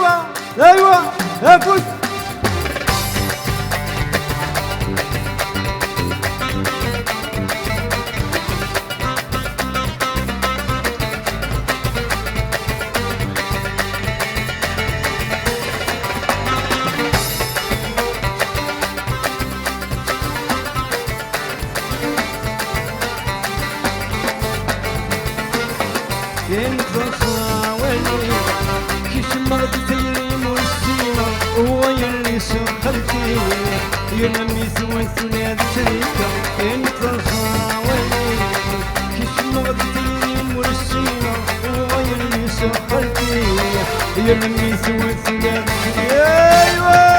ايوه ايوه افوت خلتي يرمي سوى سناد شريكة انت الخاوي كيش مغدتي مرشينا ويرمي سخلتي يرمي سوى سناد ايوه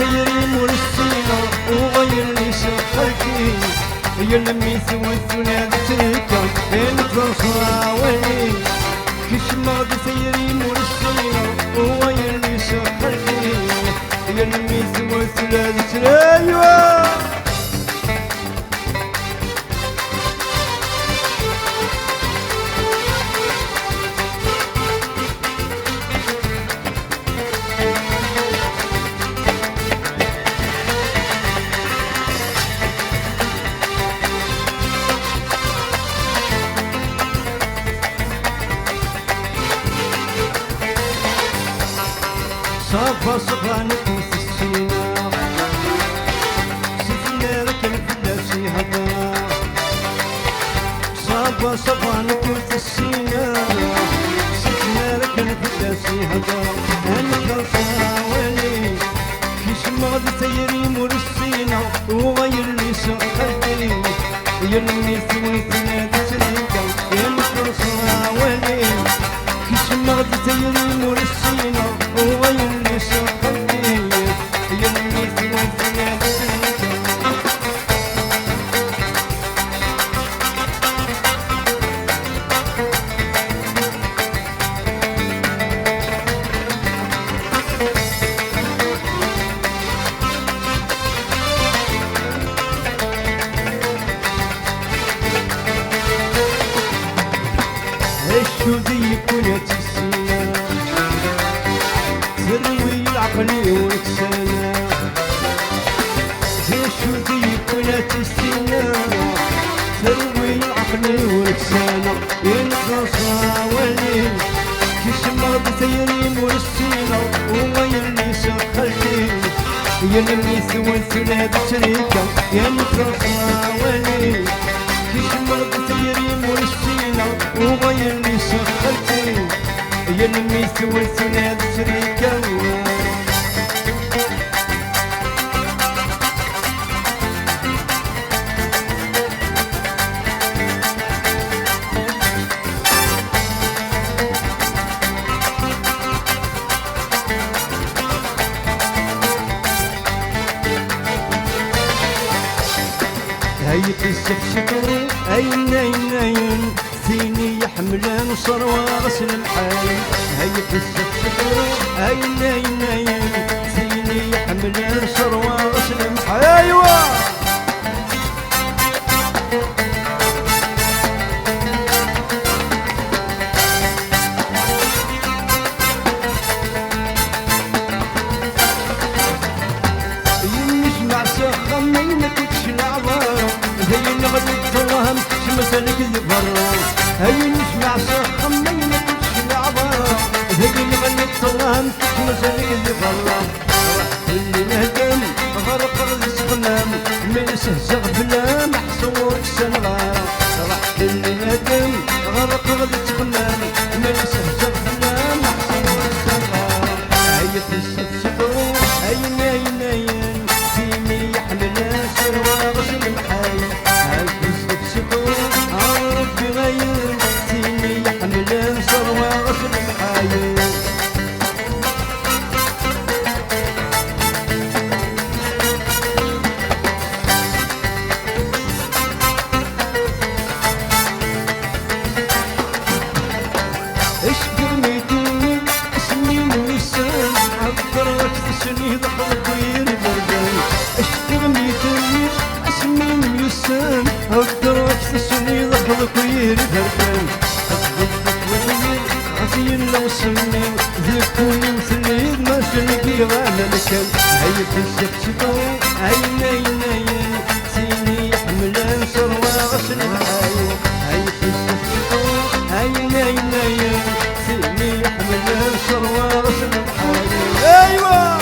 تيري مرسينا وغير لي شخرتي يلمي سوى الثناد تركا انت الخاوي كش ما تيري مرسينا وغير لي شخرتي يلمي سوى الثناد تركا صفا صفا نفوس السينا سفنا لك الفلاسي هدا صفا صفا نفوس السينا سفنا لك الفلاسي هدا انت الخاوي كيش مغد تيري مرسينا وغير لي سخرتي يرمي سوى ثناد سريكا انت الخاوي كيش مغد تيري مرسينا وغير الشوذي كنت السنة تروي العقل والكسانة الشوذي كنت السنة تروي العقل والكسانة ينقى صاولي كيش مرض تيري مرسينا وغير لي سخلتي يلمي سوى الثناد شريكة ينقى صاولي كيش مرض تيري مرسينا وغير لي سخلتي يلمي سوى الثناد شريكة هاي قصة شكري أين فيني يحملان صروة غسل الحال هاي قصة شكري أين فيني يحملان صروة غسل الحال أيوة ينجمع سخم ما كنتش العظام هي نغدي تفهم شمسلك الفرام هي نسمع سخم ما كنتش العظام هي نغدي تفهم شمسلك الفرام اللي نهدم غرق السقنام من سهزغ بلا محصور السنغام اللي نهدم غرق السقنام من سهزغ بلا محصور السنغام هي تسفسفو أين فيني يحمل سروة غسل الحي هاي تسفسفو عرف غير فيني يحمل سروة غسل الحي درك تسني ضحك ويربردن اشتغلي تمير اسمي ميسان درك تسني ضحك ويربردن أصدقك وير عزين لو سني ذكوني مثلي ما شلقي غانا لكن هاي بنشكشكو عين عين عين سيني حملان سروا غسل العين هاي بنشكشكو عين عين عين سيني حملان سروا غسل العين ايوه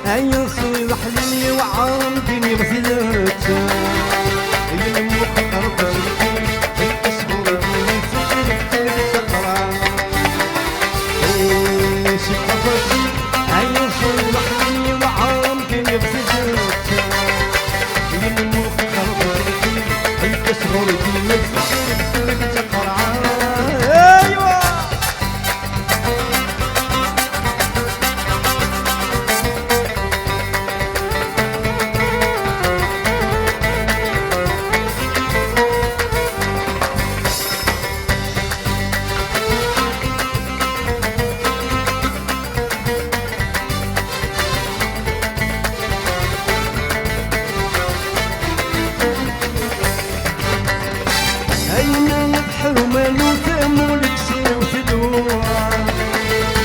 عين صوي حليلي وعارضني غسلت يلمك قربتي اسبوعي فكرت سقرا شقفتي عين صوي حليلي وعارضني غسلت يلمك قربتي اسبوعي فكرت سقرا ايوه حرمان وثمول كسير وثلوع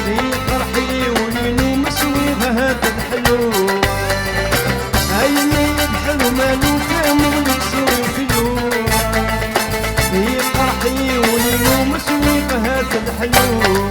في قرحي ولينو مسويها هذا الحلوع عيني بحرمان وثمول كسير وثلوع في قرحي ولينو مسويها هذا الحلوع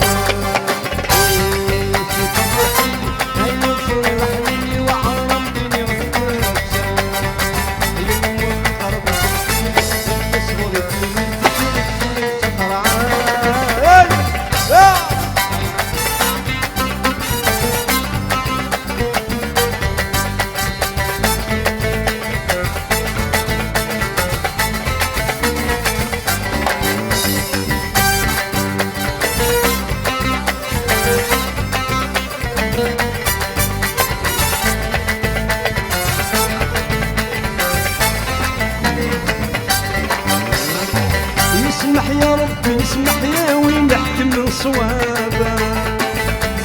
اسمح يا ربي اسمح يا وين نحكم صوابا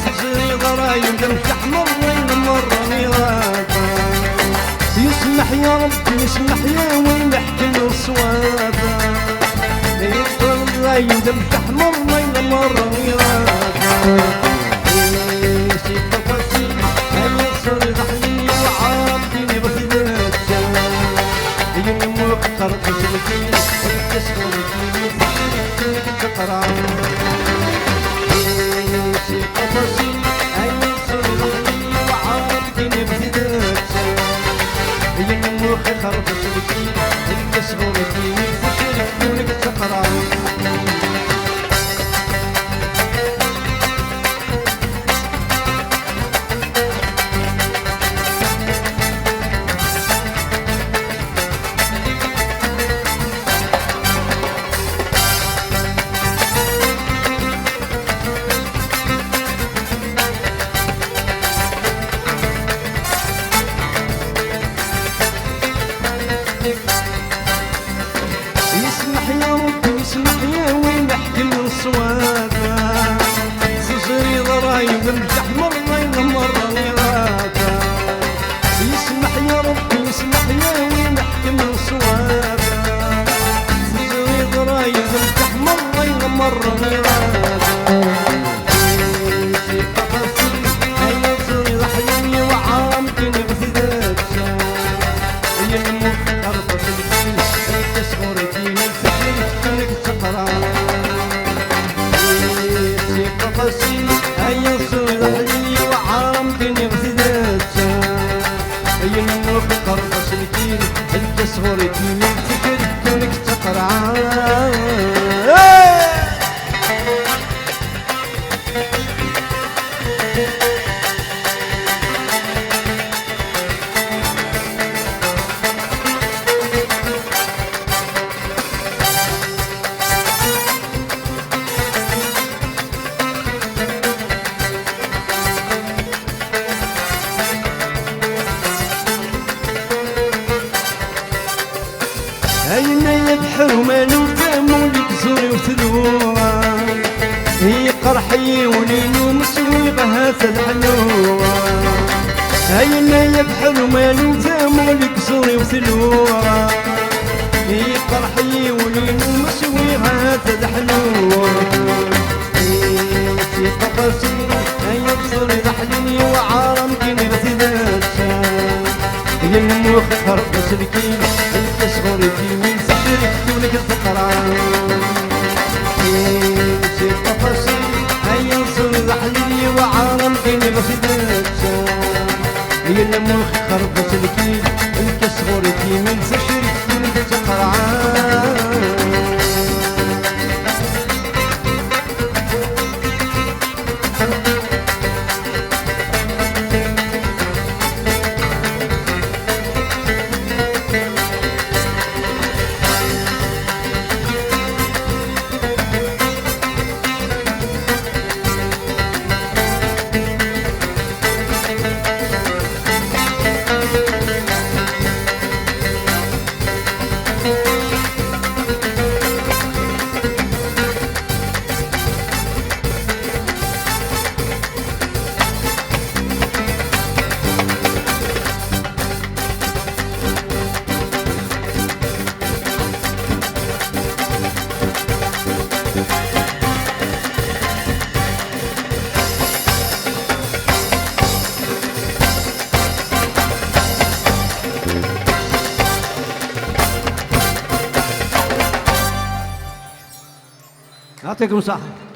سجري ضرايب لمسح مرة مرة ميرابا يسمح يا ربي اسمح يا وين نحكم صوابا ضرايب لمسح مرة مرة ميرابا قرب سلكين تسكن فيني تقرا شي قفصي اي صرني وعارضني بهداك ينموخ قرب سلكين تسكن فيني فيني تقرا يسمح يا ربي يسمح يا وين نحكي من صوابا سجري ضرايب نفتح مرة مرة ميراتا يسمح يا ربي يسمح يا وين نحكي من صوابا سجري ضرايب نفتح مرة مرة ميراتا شي قفصي هيا صري ضحيني وعامتني بثلاث يلمو قربة الدين تسخرتي قفصي هيا صري فرحي وليلو مسويغ هاسد حلوة هينا يبحر مالو زامو لكسوري وسلوة فرحي وليلو مسويغ هاسد حلوة في قفصي هيا بصوري ضحلني وعارم كيني غسيدات يموخ خرق سلكين انت صغري في من سجري ولك الفقران في قفصي هيا بصوري ضحلني وعارم كيني غسيدات يموخ خرق سلكين انت صغري في من سجري ولك الفقران يعطيكم الصحة.